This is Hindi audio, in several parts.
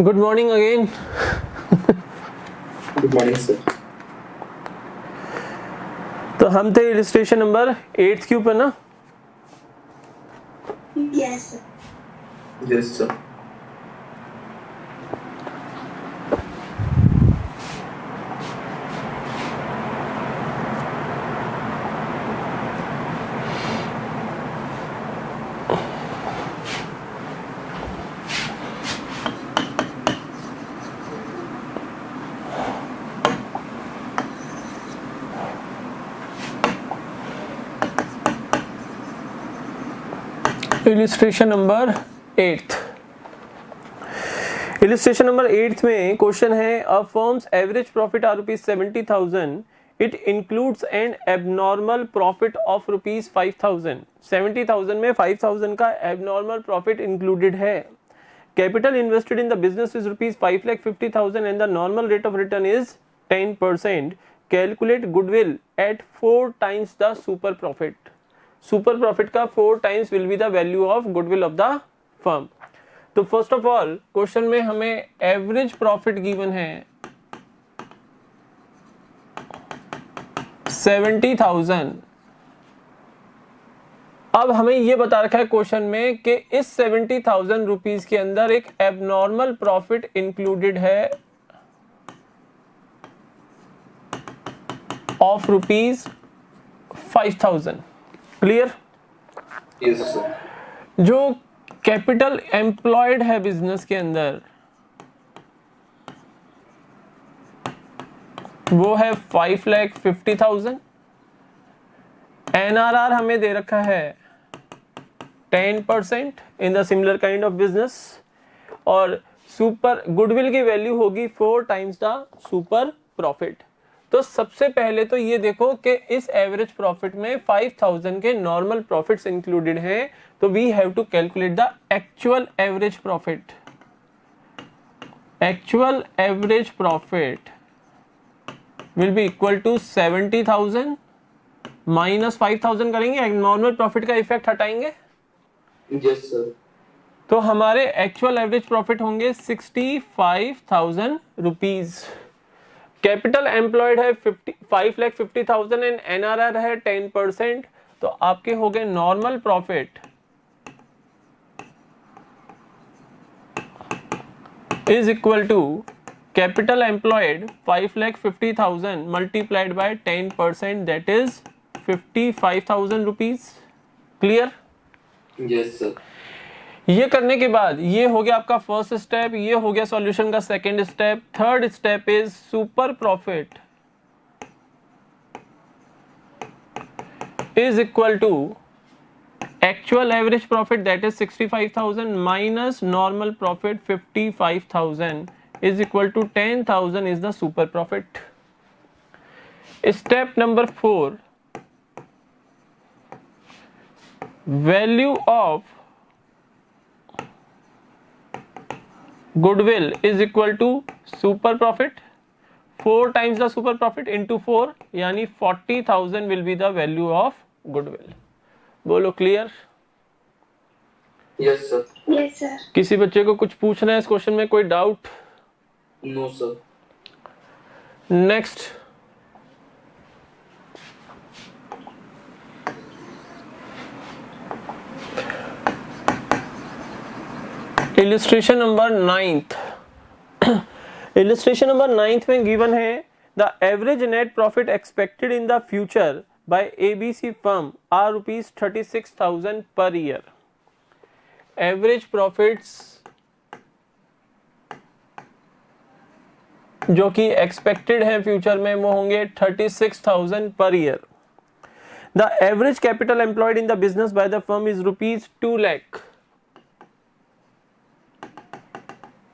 Good morning again. Good morning sir. तो हम थे इलिस्ट्रेशन नंबर 8 के ऊपर ना। Yes sir. Illustration number 8। Illustration number 8 में क्वेश्चन है a firm's average profit are rupees 70,000, it includes an abnormal profit of rupees 5,000। 70,000 में 5,000 का एबनॉर्मल प्रॉफिट इंक्लूडेड है। Capital invested in the business is rupees 5,50,000 and the normal rate of return is 10%। Calculate goodwill at 4 times the super profit. Super profit का 4 times will be the value of goodwill of the firm. तो फर्स्ट ऑफ ऑल क्वेश्चन में हमें एवरेज प्रॉफिट गिवन है 70,000। अब हमें यह बता रखा है क्वेश्चन में कि इस 70,000 रुपीज के अंदर एक एबनॉर्मल प्रॉफिट इंक्लूडेड है of rupees 5,000। Clear? Yes sir. जो कैपिटल एम्प्लॉयड है बिजनेस के अंदर वो है 5,50,000। एनआरआर हमें दे रखा है 10% in the similar kind of business और सुपर गुडविल की वैल्यू होगी 4 times द सुपर प्रॉफिट। तो सबसे पहले तो ये देखो कि इस एवरेज प्रॉफिट में 5,000 के नॉर्मल प्रॉफिट्स इंक्लूडेड हैं, तो we have to calculate the actual average profit. Actual average profit will be equal to 70,000 minus 5,000 करेंगे, नॉर्मल प्रॉफिट का इफेक्ट हटाएंगे। Yes sir. तो हमारे एक्चुअल एवरेज प्रॉफिट होंगे 65,000 रुपीज। कैपिटल एम्प्लॉयड है 5,50,000 एंड एनआरआर है 10%। तो आपके हो गए normal profit is equal to capital employed 5,50,000 multiplied by 10%, that is 55,000 rupees. Clear? Yes sir. ये करने के बाद ये हो गया आपका फर्स्ट स्टेप, ये हो गया सॉल्यूशन का second step. Third step is super profit is equal to actual average profit that is 65,000 minus normal profit 55,000 is equal to 10,000 is the super profit. Step number 4, value of goodwill is equal to super profit 4 times the super profit into 4 यानी 40,000 will be the value of goodwill। बोलो clear? Yes sir. Yes sir. किसी बच्चे को कुछ पूछना है इस क्वेश्चन में? कोई doubt? No sir. Next, illustration number 9। Illustration number 9 में गिवन है the average net profit expected in the future by ABC firm are rupees 36,000 per year. Average profits जो कि एक्सपेक्टेड है फ्यूचर में वो होंगे 36,000 per year. The average capital employed in the business by the firm is rupees 2 lakh।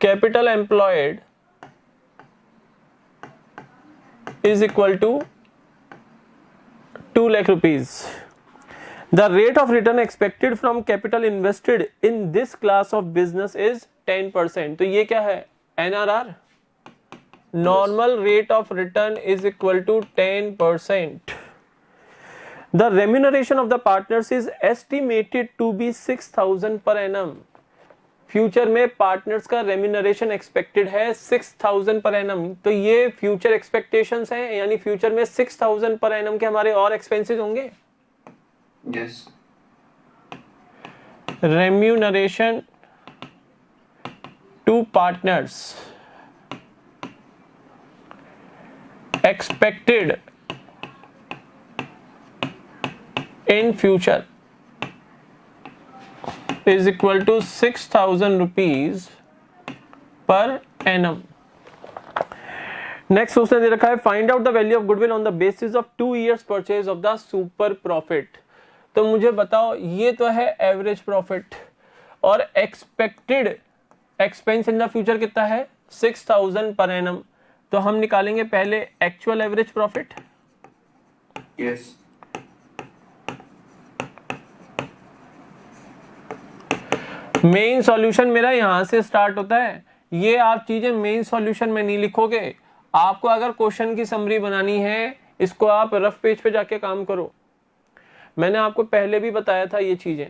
Capital employed is equal to 2 lakh rupees. The rate of return expected from capital invested in this class of business is 10%. तो ये क्या है? NRR, normal rate of return is equal to 10%. The remuneration of the partners is estimated to be 6,000 per annum. Future में पार्टनर्स का रेम्यूनरेशन एक्सपेक्टेड है 6000 पर एनम, तो ये फ्यूचर एक्सपेक्टेशंस हैं, यानी फ्यूचर में 6000 पर एनम के हमारे और एक्सपेंसेस होंगे। Yes remuneration to partners expected in future is equal to 6000 rupees per annum. Next उसने दे रखा है find out the value of goodwill on the basis of 2 years purchase of the super profit. तो मुझे बताओ, ये तो है एवरेज प्रॉफिट और expected expense in the future कितना है 6000 पर एनम। तो हम निकालेंगे पहले actual average profit. Yes main solution मेरा यहां से स्टार्ट होता है। ये आप चीजें मेन सॉल्यूशन में नहीं लिखोगे, आपको अगर क्वेश्चन की समरी बनानी है, इसको आप रफ पेज पे जाके काम करो। मैंने आपको पहले भी बताया था ये चीजें,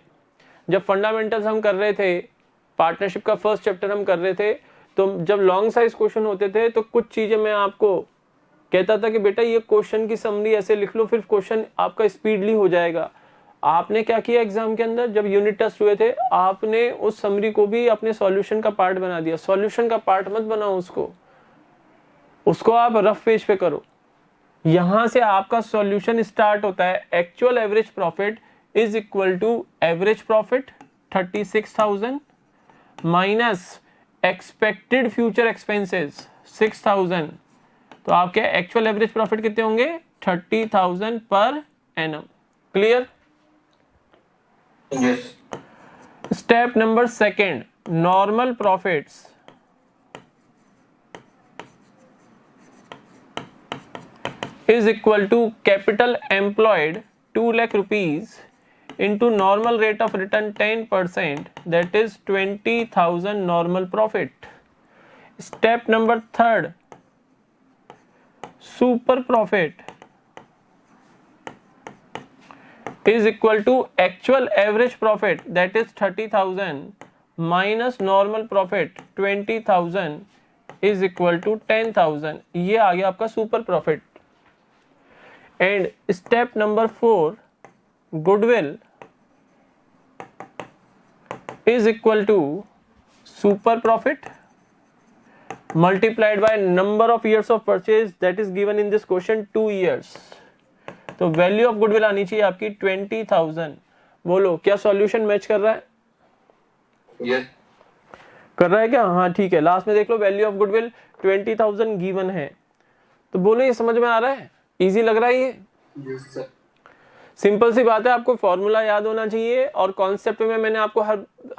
जब फंडामेंटल्स हम कर रहे थे, पार्टनरशिप का फर्स्ट चैप्टर हम कर रहे थे, तो जब लॉन्ग साइज क्वेश्चन होते थे तो कुछ चीजें मैं आपको कहता था कि बेटा ये क्वेश्चन की समरी ऐसे लिख लो, फिर क्वेश्चन आपका स्पीडली हो जाएगा। आपने क्या किया एग्जाम के अंदर, जब यूनिट टेस्ट हुए थे, आपने उस समरी को भी अपने सॉल्यूशन का पार्ट बना दिया। सॉल्यूशन का पार्ट मत बनाओ उसको आप रफ पेज पे करो। यहां से आपका सॉल्यूशन स्टार्ट होता है। Actual average profit is equal to average profit 36,000 minus expected future expenses 6000। तो आपके एक्चुअल एवरेज प्रॉफिट कितने होंगे 30,000 per annum. Clear? Yes step number second, normal profits is equal to capital employed 2 lakh rupees into normal rate of return 10%, that is 20,000 normal profit. Step number third, super profit is equal to actual average profit, that is 30,000 minus normal profit 20,000 is equal to 10,000. ये आ गया आपका super profit. And step number 4, goodwill is equal to super profit multiplied by number of years of purchase, that is given in this question 2 years. तो वैल्यू ऑफ गुडविल आनी चाहिए आपकी 20,000। बोलो क्या सॉल्यूशन मैच कर रहा है? यस कर रहा है क्या? हाँ ठीक है। लास्ट में देख लो, वैल्यू ऑफ गुडविल 20,000 गिवन है। तो बोलो ये समझ में आ रहा है? इजी लग रहा है ये? यस सर सिंपल सी बात है, आपको फॉर्मूला याद होना चाहिए और कॉन्सेप्ट में मैंने आपको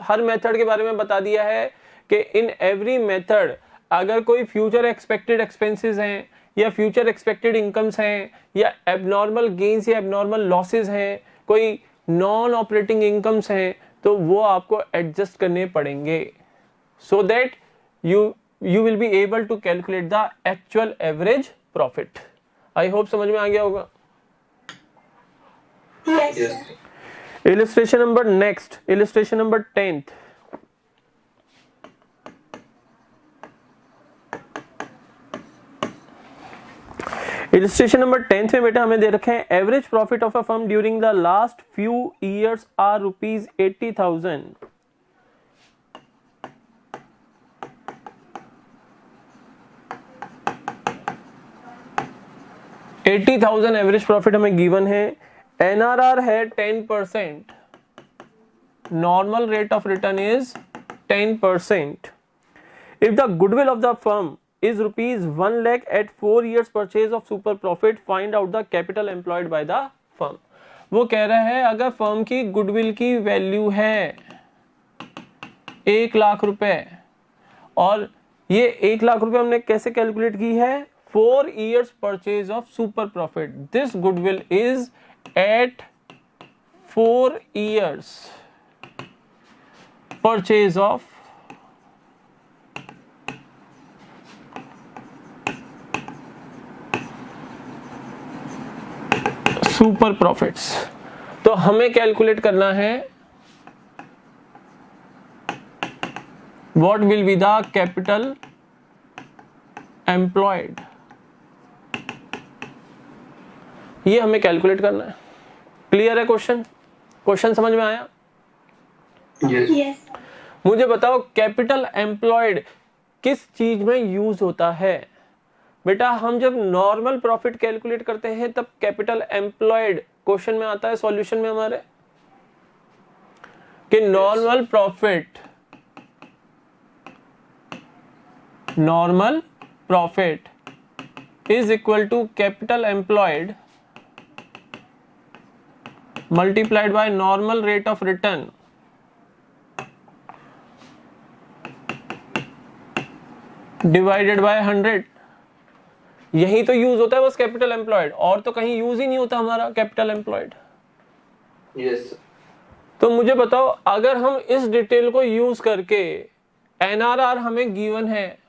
हर मेथड के बारे में बता दिया है कि इन एवरी मेथड अगर कोई फ्यूचर एक्सपेक्टेड एक्सपेंसेस हैं या फ्यूचर एक्सपेक्टेड इनकम्स हैं या एबनॉर्मल गेन्स या एबनॉर्मल लॉसेस हैं, कोई नॉन ऑपरेटिंग इनकम्स हैं, तो वो आपको एडजस्ट करने पड़ेंगे so that you will be able to calculate the actual average profit. I hope समझ में आ गया होगा। Yes Illustration number next, illustration number 10th. Illustration number 10th में बेटा हमें दे रखे हैं average profit of a firm during the last few years are rupees 80,000। Average profit हमें गिवन है। NRR है 10%, normal rate of return is 10%. If the goodwill of the firm is rupees 1 lakh at 4 years purchase of super profit, find out the capital employed by the firm. वो कह रहा है अगर फर्म की गुडविल की वैल्यू है 1 लाख रुपए और ये 1 लाख रुपए हमने कैसे कैलकुलेट की है 4 years purchase of super profit. This goodwill is at 4 years purchase of super profits. तो हमें कैलकुलेट करना है what will be the capital employed, ये हमें कैलकुलेट करना है। क्लियर है क्वेश्चन? क्वेश्चन समझ में आया? Yes. Yes. मुझे बताओ कैपिटल एम्प्लॉयड किस चीज में यूज होता है? बेटा हम जब नॉर्मल प्रॉफिट कैलकुलेट करते हैं तब कैपिटल एम्प्लॉयड क्वेश्चन में आता है, सॉल्यूशन में हमारे, कि normal profit is equal to capital employed multiplied by normal rate of return divided by 100। यही तो यूज होता है बस कैपिटल एम्प्लॉयड, और तो कहीं यूज ही नहीं होता हमारा कैपिटल एम्प्लॉयड। Yes. तो मुझे बताओ अगर हम इस डिटेल को यूज करके एनआरआर हमें गिवन है,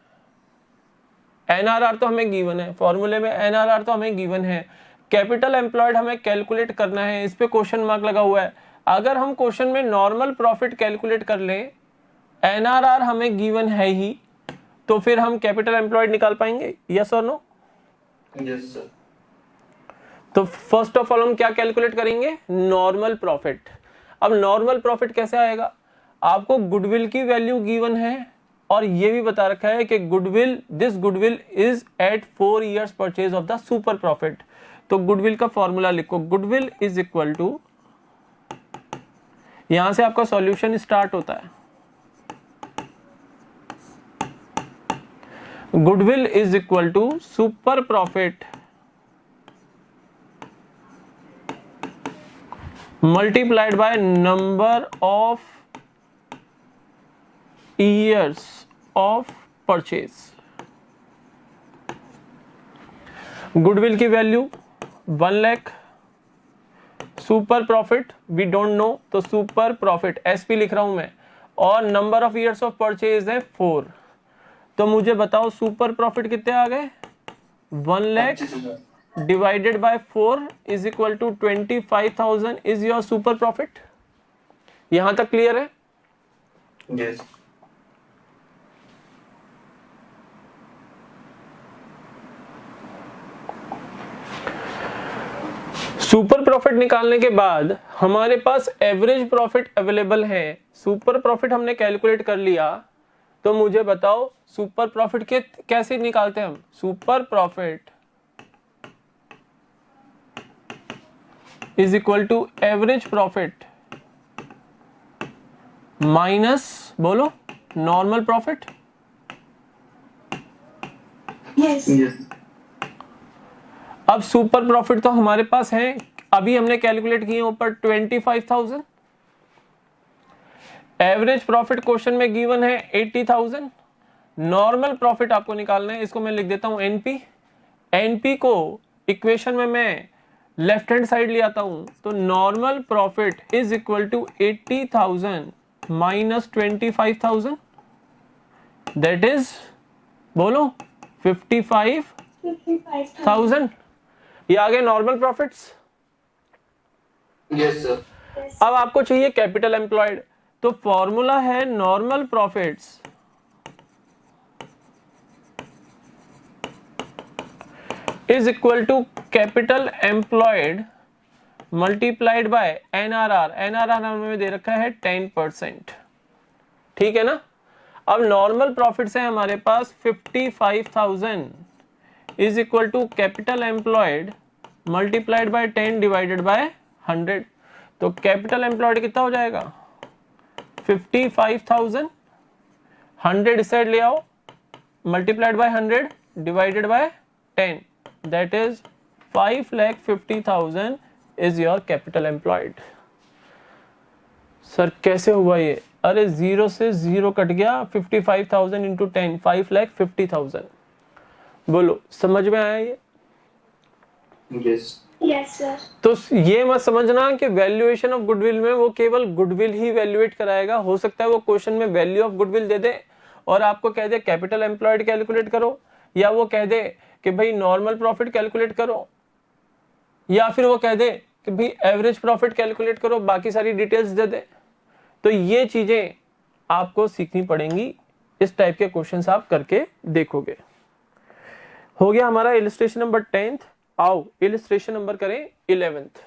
एनआरआर तो हमें गिवन है, फॉर्मूले में एनआरआर तो हमें गिवन है, कैपिटल एम्प्लॉयड हमें कैलकुलेट करना है, इस पे क्वेश्चन मार्क लगा हुआ है। अगर हम क्वेश्चन में नॉर्मल प्रॉफिट कैलकुलेट कर लें, एनआरआर हमें गिवन है ही, तो फिर हम कैपिटल एम्प्लॉयड निकाल पाएंगे? यस और नो? Yes, sir. तो फर्स्ट ऑफ ऑल हम क्या कैलकुलेट करेंगे? Normal profit. अब नॉर्मल प्रॉफिट कैसे आएगा? आपको गुडविल की वैल्यू गिवन है और ये भी बता रखा है कि this goodwill is at 4 years purchase of the super profit. तो गुडविल का फॉर्मूला लिखो, गुडविल इज इक्वल टू, यहां से आपका सॉल्यूशन स्टार्ट होता है। Goodwill is equal to super profit multiplied by number of years of purchase। गुडविल की value 1 lakh, super profit we don't know, तो सुपर प्रॉफिट एसपी लिख रहा हूं मैं, और number of years of purchase है 4। तो मुझे बताओ सुपर प्रॉफिट कितने आ गए? 1 lakh 25,000. divided by 4 is equal to 25,000 is your super profit। यहां तक क्लियर है? Yes. सुपर प्रॉफिट निकालने के बाद हमारे पास एवरेज प्रॉफिट अवेलेबल है। सुपर प्रॉफिट हमने कैलकुलेट कर लिया, तो मुझे बताओ सुपर प्रॉफिट के कैसे निकालते हैं हम? Super profit is equal to average profit minus, बोलो, नॉर्मल प्रॉफिट। Yes. Yes. अब सुपर प्रॉफिट तो हमारे पास है, अभी हमने कैलकुलेट किए ऊपर 25,000। एवरेज प्रॉफिट क्वेश्चन में गिवन है 80,000। नॉर्मल प्रॉफिट आपको निकालना है, इसको मैं लिख देता हूं एनपी। एनपी को इक्वेशन में मैं लेफ्ट हैंड साइड ले आता हूं, तो normal profit is equal to 80,000 minus 25,000, that is, बोलो, 55,000। 55,000. ये आ गए normal profits. Yes, sir. Yes. अब आपको चाहिए कैपिटल एम्प्लॉयड, तो फॉर्मूला है normal profits is equal to capital employed multiplied by NRR. NRR हमें दे रखा है 10%, ठीक है ना? अब नॉर्मल प्रॉफिट्स है हमारे पास 55,000 is equal to capital employed multiplied by 10 divided by 100। तो कैपिटल एम्प्लॉयड कितना हो जाएगा? 55,000, 100 इस साइड ले आओ, multiplied by 100 divided by 10, that is 5,50,000 is your capital employed. Sir कैसे हुआ ये? अरे जीरो से जीरो कट गया, 55,000 इंटू 10, 5,50,000। बोलो समझ में आया ये? Yes. Yes, sir. तो ये मत समझना कि वैल्यूएशन ऑफ गुडविल में वो केवल गुडविल ही वैल्यूएट कराएगा। हो सकता है वो क्वेश्चन में वैल्यू ऑफ गुडविल दे दे और आपको कह दे कैपिटल एम्प्लॉयड कैलकुलेट करो, या वो कह दे कि भाई नॉर्मल प्रॉफिट कैलकुलेट करो, या फिर वो कह दे कि भाई एवरेज प्रॉफिट कैलकुलेट करो, बाकी सारी डिटेल्स दे दे। तो ये चीजें आपको सीखनी पड़ेंगी इस टाइप के क्वेश्चंस आप करके देखोगे। हो गया हमारा इलिस्ट्रेशन नंबर 10th। आओ इलिस्ट्रेशन नंबर करें 11th।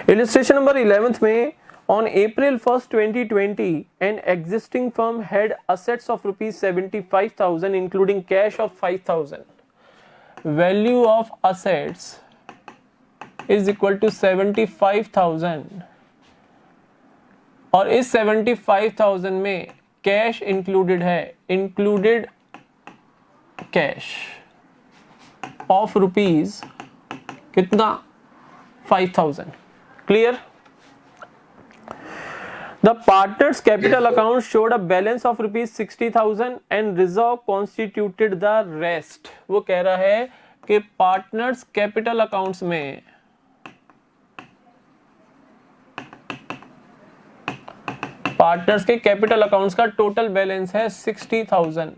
इलिस्ट्रेशन नंबर 11th में on April 1st 2020 an existing firm had assets of rupees 75,000 including cash of 5,000. Value of assets is equal to 75,000 और इस 75,000 में कैश इंक्लूडेड है, इंक्लूडेड कैश ऑफ रुपीज कितना 5,000। Clear? The partners capital account showed a balance of rupees 60,000 and reserve constituted the rest। वो कह रहा है कि पार्टनर्स कैपिटल अकाउंट्स में पार्टनर्स के कैपिटल अकाउंट्स का टोटल बैलेंस है 60,000।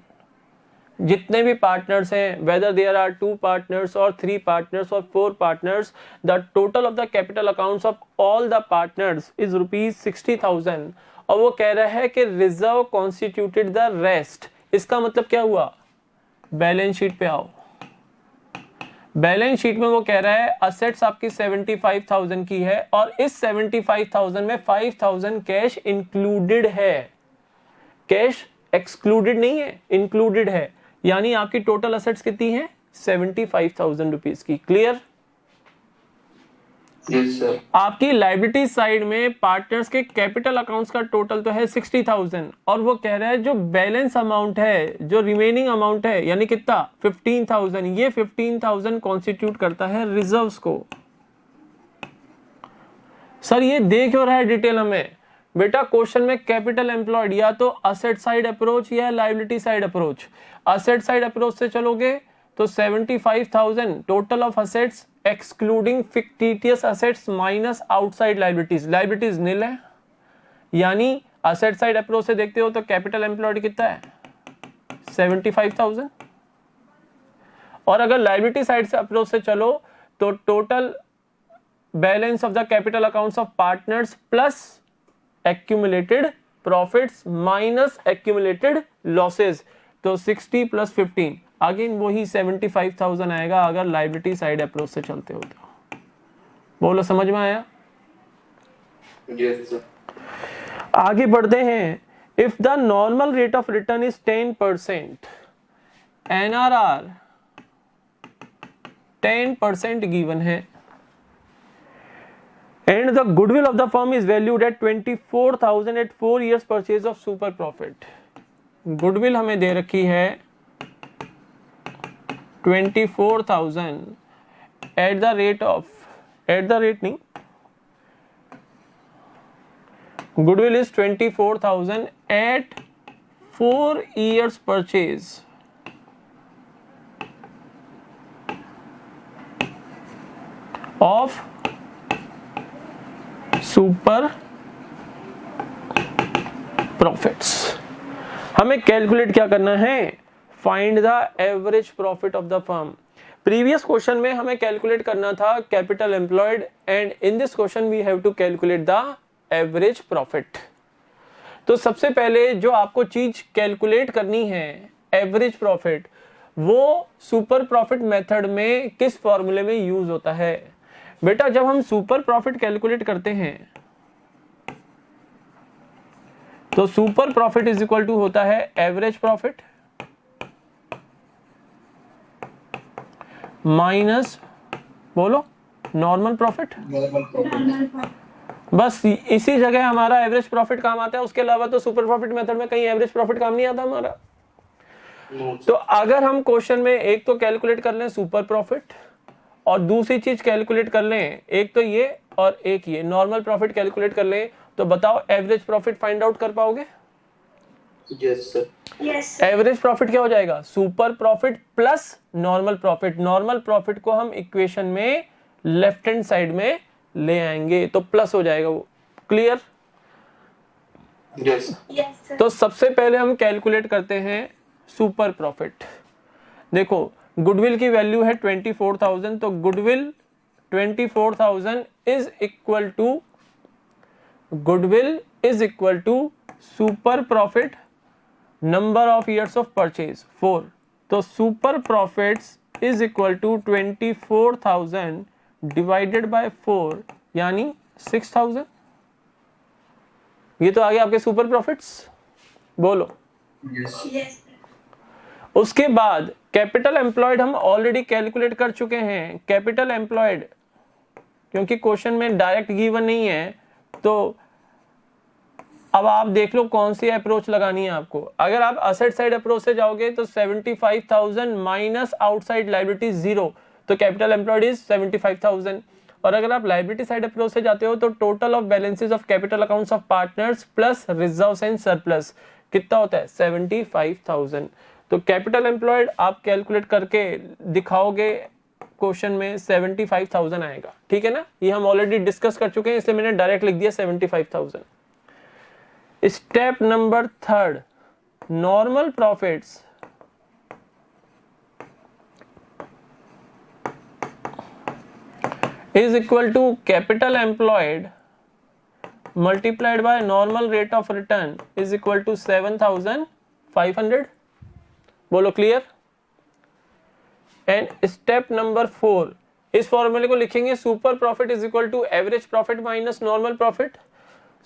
जितने भी पार्टनर्स हैं, whether there are 2 partners or 3 partners or 4 partners, the total of the capital accounts of all the partners is rupees 60,000। और वो कह रहा है कि रिजर्व कॉन्स्टिट्यूटेड द रेस्ट। इसका मतलब क्या हुआ? बैलेंस शीट पे आओ। बैलेंस शीट में वो कह रहा है असेट्स आपकी 75,000 की है और इस 75,000 में 5,000 कैश इंक्लूडेड है। कैश एक्सक्लूडेड नहीं है, इंक्लूडेड है। यानी आपकी टोटल असेट्स कितनी है? 75,000 रुपीज की। क्लियर? Yes sir. आपकी लायबिलिटी साइड में पार्टनर्स के कैपिटल अकाउंट्स का टोटल तो है 60,000 और वो कह रहा है जो बैलेंस अमाउंट है, जो रिमेनिंग अमाउंट है, यानी कितना 15,000, ये 15,000 कॉन्स्टिट्यूट करता है रिजर्व्स को। सर ये देख क्यों रहा है डिटेल हमें? बेटा क्वेश्चन में कैपिटल एम्प्लॉयड या तो असेट साइड अप्रोच या liability side approach. Asset side approach से चलोगे तो 75,000 total of assets excluding fictitious assets minus outside liabilities. Liabilities nil है, यानी असेट साइड अप्रोच से देखते हो तो कैपिटल एम्प्लॉयड कितना है? 75,000। और अगर लायबिलिटी साइड से अप्रोच से चलो तो total balance of the capital accounts of partners plus accumulated profits minus accumulated losses, तो 60 plus 15 अगेन वही 75,000 आएगा अगर लायबिलिटी साइड अप्रोच से चलते हो तो। बोलो समझ में आया? Yes sir. आगे बढ़ते हैं। If the normal rate of return is 10%, NRR 10% given है and the goodwill of the firm is valued at 24,000 at 4 years purchase of super profit। goodwill हमें दे रखी है 24,000 at the rate नहीं, goodwill is 24,000 at 4 years purchase of super profits. हमें कैलकुलेट क्या करना है? Find the average profit of the firm. Previous question में हमें कैलकुलेट करना था capital employed and in this question we have to calculate the average profit. तो सबसे पहले जो आपको चीज कैलकुलेट करनी है एवरेज प्रॉफिट, वो सुपर प्रॉफिट मेथड में किस फॉर्मूले में यूज होता है? बेटा जब हम सुपर प्रॉफिट कैलकुलेट करते हैं तो super profit is equal to होता है एवरेज प्रॉफिट माइनस बोलो नॉर्मल प्रॉफिट। बस इसी जगह हमारा एवरेज प्रॉफिट काम आता है, उसके अलावा तो सुपर प्रॉफिट मेथड में कहीं एवरेज प्रॉफिट काम नहीं आता हमारा। तो अगर हम क्वेश्चन में एक तो कैलकुलेट कर लें सुपर प्रॉफिट और दूसरी चीज कैलकुलेट कर लें, एक तो ये और एक ये नॉर्मल प्रॉफिट कैलकुलेट कर लें, तो बताओ एवरेज प्रॉफिट फाइंड आउट कर पाओगे? Yes sir. Yes. Average profit क्या हो जाएगा? Super profit plus normal profit. Normal profit को हम इक्वेशन में लेफ्ट हैंड साइड में ले आएंगे तो प्लस हो जाएगा वो। क्लियर? यस। Yes, sir. तो सबसे पहले हम कैलकुलेट करते हैं सुपर प्रॉफिट। देखो गुडविल की वैल्यू है 24,000, तो goodwill 24,000 is equal to goodwill is equal to super profit number of years of purchase 4. तो super profits is equal to 24,000 divided by 4 यानी 6,000. ये तो आ गया आपके सुपर प्रॉफिट्स. बोलो. Yes. Yes. उसके बाद कैपिटल एम्प्लॉयड हम ऑलरेडी कैलकुलेट कर चुके हैं. कैपिटल एम्प्लॉयड क्योंकि क्वेश्चन में डायरेक्ट गिवन नहीं है तो अब आप देख लो कौन सी अप्रोच लगानी है आपको. अगर आप असेट साइड अप्रोच से जाओगे तो 75,000 माइनस आउटसाइड लायबिलिटी 0, तो कैपिटल एम्प्लॉयड इज 75,000. और अगर आप लायबिलिटी साइड अप्रोच से जाते हो तो total of balances of capital accounts of partners plus reserves and surplus कितना होता है 75,000. तो कैपिटल एम्प्लॉयड आप कैलकुलेट करके दिखाओगे क्वेश्चन में 75,000 आएगा. ठीक है ना. ये हम ऑलरेडी डिस्कस कर चुके हैं इसलिए मैंने डायरेक्ट लिख दिया 75,000. Step number 3, normal profits is equal to capital employed multiplied by normal rate of return is equal to 7,500. बोलो क्लियर. एंड स्टेप नंबर 4, इस फॉर्मूले को लिखेंगे super profit is equal to average profit minus normal profit.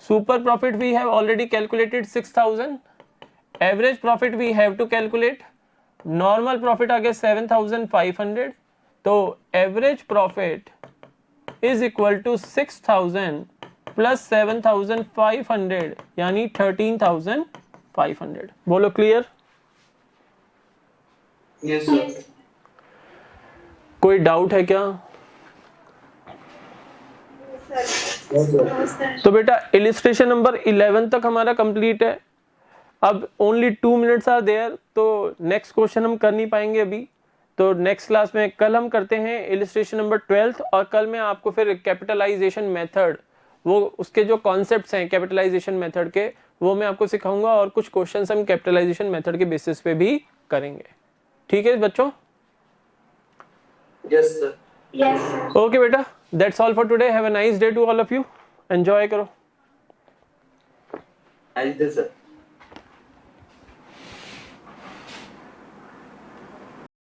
Super profit we have already calculated 6,000. Average profit we have to calculate. Normal profit आ गया 7,500. तो average profit is equal to 6,000 plus 7,500 यानी 13,500. बोलो क्लियर. Yes, sir. Yes. कोई डाउट है क्या. Yes, sir. No, sir. तो बेटा इलिस्ट्रेशन नंबर 11 तक हमारा कंप्लीट है. अब ओनली 2 मिनट्स आर देयर तो नेक्स्ट क्वेश्चन हम कर नहीं पाएंगे अभी. तो नेक्स्ट क्लास में कल हम करते हैं इलिस्ट्रेशन नंबर 12 और कल मैं आपको फिर कैपिटलाइजेशन मेथड वो उसके जो कॉन्सेप्ट्स हैं कैपिटलाइजेशन मेथड के वो मैं आपको सिखाऊंगा और कुछ क्वेश्चंस हम कैपिटलाइजेशन मेथड के बेसिस पे भी करेंगे. ठीक है बच्चों. Yes, sir. Yes, sir. Okay बेटा that's all for today. Have a nice day to all of you. Enjoy करो. Nice day, sir.